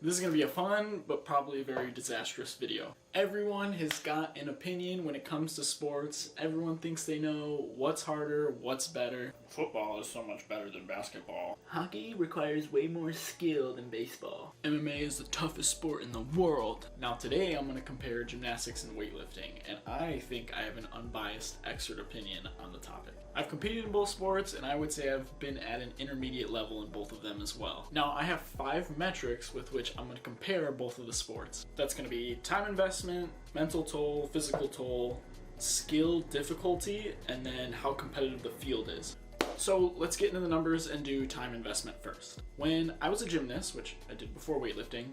This is going to be a fun, but probably a very disastrous video. Everyone has got an opinion when it comes to sports. Everyone thinks they know what's harder, what's better. Football is so much better than basketball. Hockey requires way more skill than baseball. MMA is the toughest sport in the world. Now today I'm going to compare gymnastics and weightlifting, and I think I have an unbiased expert opinion on the topic. I've competed in both sports, and I would say I've been at an intermediate level in both of them as well. Now I have 5 metrics with which I'm going to compare both of the sports. That's going to be time investment, mental toll, physical toll, skill difficulty, and then how competitive the field is. So let's get into the numbers and do time investment first. When I was a gymnast, which I did before weightlifting,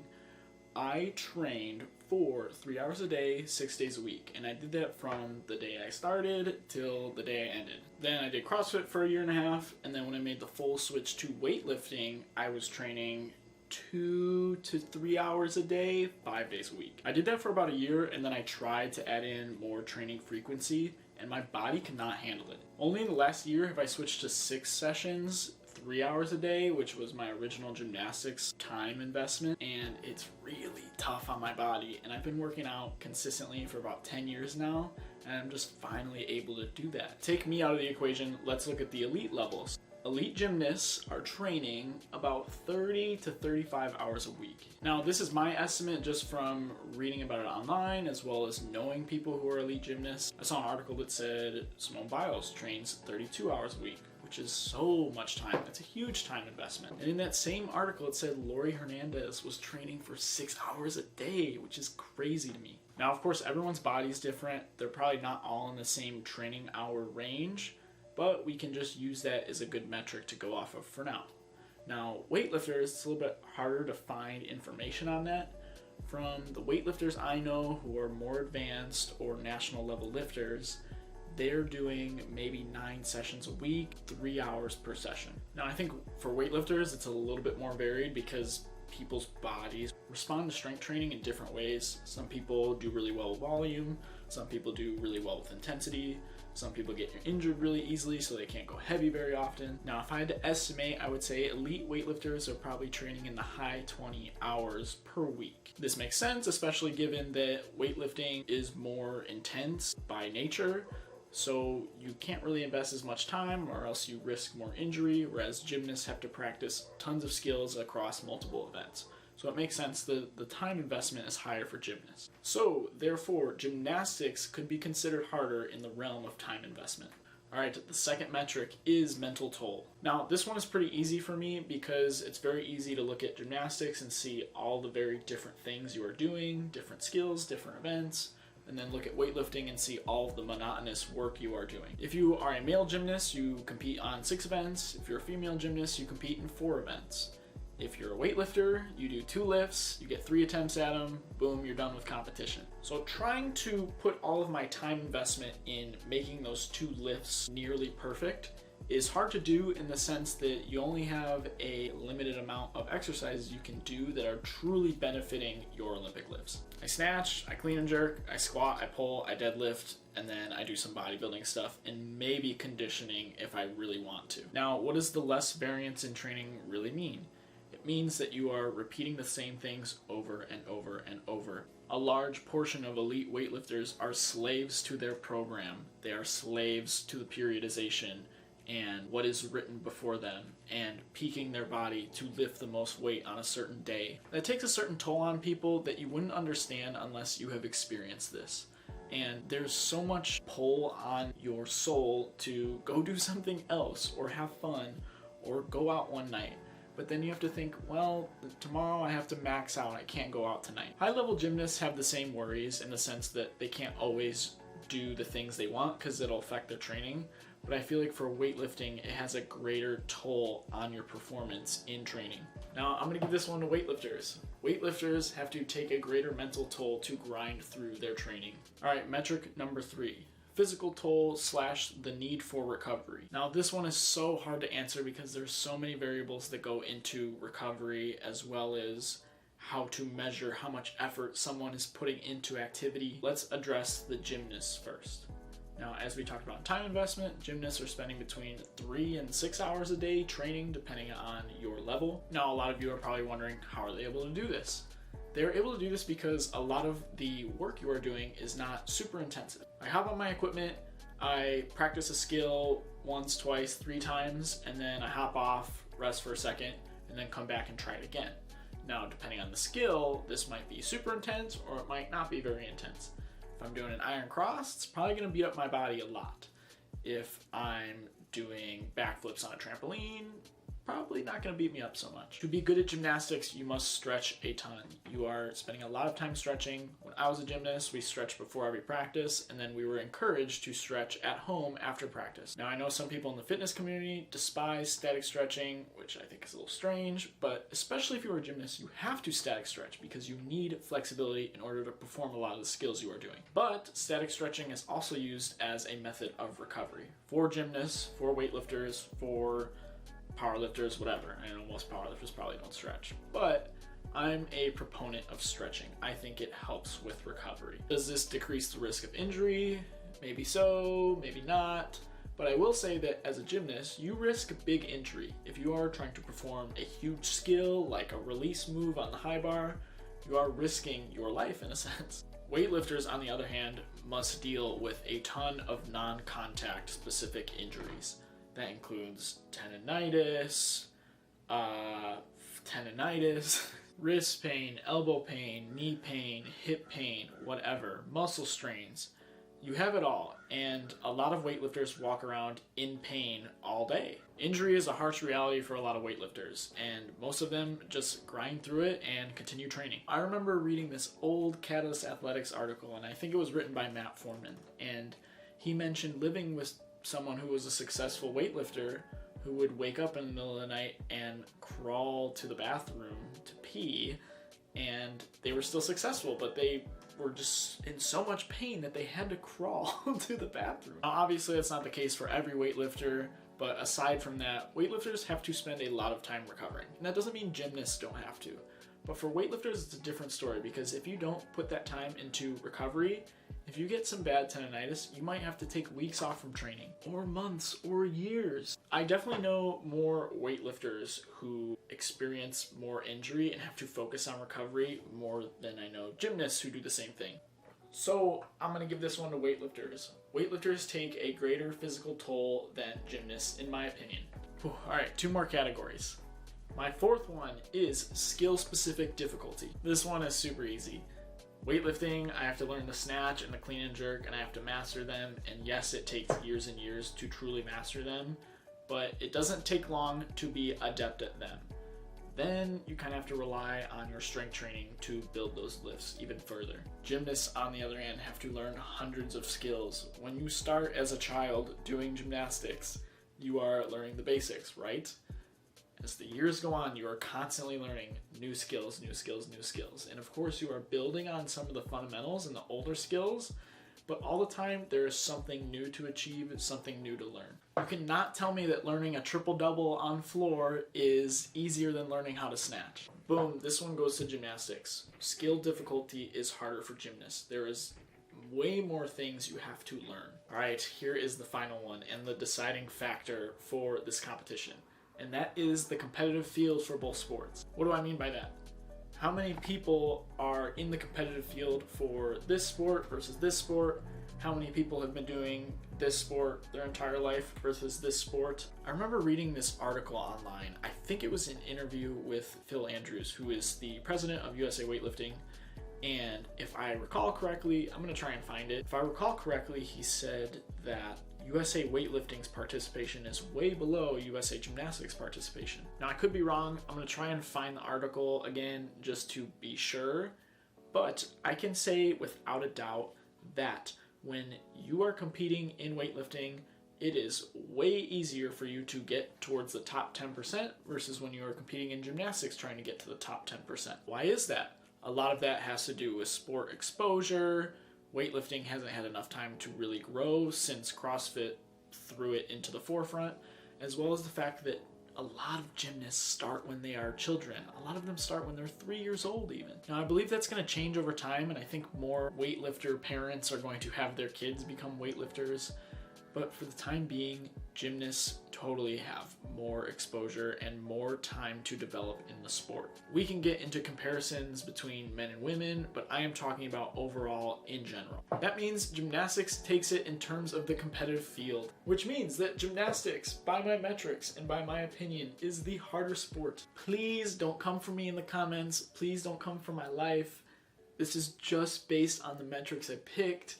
I trained for 3 hours a day, 6 days a week. And I did that from the day I started till the day I ended. Then I did CrossFit for a year and a half. And then when I made the full switch to weightlifting, I was training 2 to 3 hours a day, 5 days a week. I did that for about a year, and then I tried to add in more training frequency, and my body could not handle it. Only in the last year have I switched to 6 sessions, 3 hours a day, which was my original gymnastics time investment, and it's really tough on my body. And I've been working out consistently for about 10 years now, and I'm just finally able to do that. Take me out of the equation, let's look at the elite levels. Elite gymnasts are training about 30 to 35 hours a week. Now, this is my estimate just from reading about it online as well as knowing people who are elite gymnasts. I saw an article that said Simone Biles trains 32 hours a week, which is so much time. That's a huge time investment. And in that same article, it said Laurie Hernandez was training for 6 hours a day, which is crazy to me. Now, of course, everyone's body's different. They're probably not all in the same training hour range, but we can just use that as a good metric to go off of for now. Now, weightlifters, it's a little bit harder to find information on that. From the weightlifters I know who are more advanced or national level lifters, they're doing maybe 9 sessions a week, 3 hours per session. Now, I think for weightlifters, it's a little bit more varied because people's bodies respond to strength training in different ways. Some people do really well with volume, some people do really well with intensity, some people get injured really easily so they can't go heavy very often. Now, if I had to estimate, I would say elite weightlifters are probably training in the high 20 hours per week. This makes sense, especially given that weightlifting is more intense by nature, so you can't really invest as much time or else you risk more injury, whereas gymnasts have to practice tons of skills across multiple events. So it makes sense that the time investment is higher for gymnasts. So therefore, gymnastics could be considered harder in the realm of time investment. All right, the second metric is mental toll. Now, this one is pretty easy for me because it's very easy to look at gymnastics and see all the very different things you are doing, different skills, different events, and then look at weightlifting and see all of the monotonous work you are doing. If you are a male gymnast, you compete on 6 events. If you're a female gymnast, you compete in 4 events. If you're a weightlifter, you do 2 lifts, you get 3 attempts at them, boom, you're done with competition. So trying to put all of my time investment in making those 2 lifts nearly perfect is hard to do in the sense that you only have a limited amount of exercises you can do that are truly benefiting your Olympic lifts. I snatch, I clean and jerk, I squat, I pull, I deadlift, and then I do some bodybuilding stuff and maybe conditioning if I really want to. Now, what does the less variance in training really mean? It means that you are repeating the same things over and over and over. A large portion of elite weightlifters are slaves to their program. They are slaves to the periodization and what is written before them and peaking their body to lift the most weight on a certain day. That takes a certain toll on people that you wouldn't understand unless you have experienced this. And there's so much pull on your soul to go do something else or have fun or go out one night. But then you have to think, well, tomorrow I have to max out, I can't go out tonight. High-level gymnasts have the same worries in the sense that they can't always do the things they want because it'll affect their training. But I feel like for weightlifting, it has a greater toll on your performance in training. Now, I'm gonna give this one to weightlifters. Weightlifters have to take a greater mental toll to grind through their training. All right, metric number 3. Physical toll / the need for recovery. Now, this one is so hard to answer because there's so many variables that go into recovery, as well as how to measure how much effort someone is putting into activity. Let's address the gymnast first. Now, as we talked about time investment, gymnasts are spending between 3 and 6 hours a day training depending on your level. Now, a lot of you are probably wondering, how are they able to do this? They're able to do this because a lot of the work you are doing is not super intensive. I hop on my equipment, I practice a skill once, twice, 3 times, and then I hop off, rest for a second, and then come back and try it again. Now, depending on the skill, this might be super intense or it might not be very intense. If I'm doing an iron cross, it's probably going to beat up my body a lot. If I'm doing backflips on a trampoline, probably not going to beat me up so much. To be good at gymnastics, you must stretch a ton. You are spending a lot of time stretching. When I was a gymnast, we stretched before every practice, and then we were encouraged to stretch at home after practice. Now, I know some people in the fitness community despise static stretching, which I think is a little strange, but especially if you're a gymnast, you have to static stretch because you need flexibility in order to perform a lot of the skills you are doing. But static stretching is also used as a method of recovery for gymnasts, for weightlifters, for powerlifters, whatever. I know most powerlifters probably don't stretch, but I'm a proponent of stretching. I think it helps with recovery. Does this decrease the risk of injury? Maybe so, maybe not. But I will say that as a gymnast, you risk big injury. If you are trying to perform a huge skill, like a release move on the high bar, you are risking your life in a sense. Weightlifters, on the other hand, must deal with a ton of non-contact specific injuries. That includes tendinitis, wrist pain, elbow pain, knee pain, hip pain, whatever, muscle strains. You have it all, and a lot of weightlifters walk around in pain all day. Injury is a harsh reality for a lot of weightlifters, and most of them just grind through it and continue training. I remember reading this old Catalyst Athletics article, and I think it was written by Matt Foreman, and he mentioned living with someone who was a successful weightlifter who would wake up in the middle of the night and crawl to the bathroom to pee, and they were still successful, but they were just in so much pain that they had to crawl to the bathroom. Now, obviously, that's not the case for every weightlifter, but aside from that, weightlifters have to spend a lot of time recovering. And that doesn't mean gymnasts don't have to. But for weightlifters, it's a different story, because if you don't put that time into recovery, if you get some bad tendinitis, you might have to take weeks off from training, or months, or years. I definitely know more weightlifters who experience more injury and have to focus on recovery more than I know gymnasts who do the same thing. So I'm going to give this one to weightlifters. Weightlifters take a greater physical toll than gymnasts, in my opinion. All right, 2 more categories. My 4th one is skill-specific difficulty. This one is super easy. Weightlifting, I have to learn the snatch and the clean and jerk, and I have to master them. And yes, it takes years and years to truly master them, but it doesn't take long to be adept at them. Then you kind of have to rely on your strength training to build those lifts even further. Gymnasts, on the other hand, have to learn hundreds of skills. When you start as a child doing gymnastics, you are learning the basics, right? As the years go on, you are constantly learning new skills. And of course, you are building on some of the fundamentals and the older skills, but all the time there is something new to achieve, something new to learn. You cannot tell me that learning a triple-double on floor is easier than learning how to snatch. Boom, this one goes to gymnastics. Skill difficulty is harder for gymnasts. There is way more things you have to learn. All right, here is the final one and the deciding factor for this competition. And that is the competitive field for both sports. What do I mean by that? How many people are in the competitive field for this sport versus this sport? How many people have been doing this sport their entire life versus this sport? I remember reading this article online. I think it was an interview with Phil Andrews, who is the president of USA Weightlifting. And if I recall correctly, I'm going to try and find it. If I recall correctly, he said that USA Weightlifting's participation is way below USA Gymnastics participation. Now, I could be wrong. I'm going to try and find the article again just to be sure. But I can say without a doubt that when you are competing in weightlifting, it is way easier for you to get towards the top 10% versus when you are competing in gymnastics trying to get to the top 10%. Why is that? A lot of that has to do with sport exposure. Weightlifting hasn't had enough time to really grow since CrossFit threw it into the forefront, as well as the fact that a lot of gymnasts start when they are children. A lot of them start when they're 3 years old even. Now I believe that's going to change over time, and I think more weightlifter parents are going to have their kids become weightlifters. But for the time being, gymnasts totally have more exposure and more time to develop in the sport. We can get into comparisons between men and women, but I am talking about overall in general. That means gymnastics takes it in terms of the competitive field, which means that gymnastics, by my metrics and by my opinion, is the harder sport. Please don't come for me in the comments. Please don't come for my life. This is just based on the metrics I picked.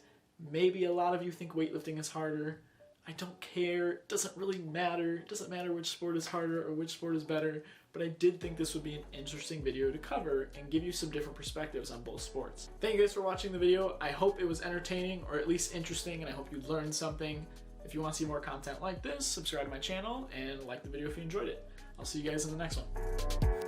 Maybe a lot of you think weightlifting is harder. I don't care. It doesn't really matter. It doesn't matter which sport is harder or which sport is better, but I did think this would be an interesting video to cover and give you some different perspectives on both sports. Thank you guys for watching the video. I hope it was entertaining or at least interesting, and I hope you learned something. If you want to see more content like this, subscribe to my channel and like the video if you enjoyed it. I'll see you guys in the next one.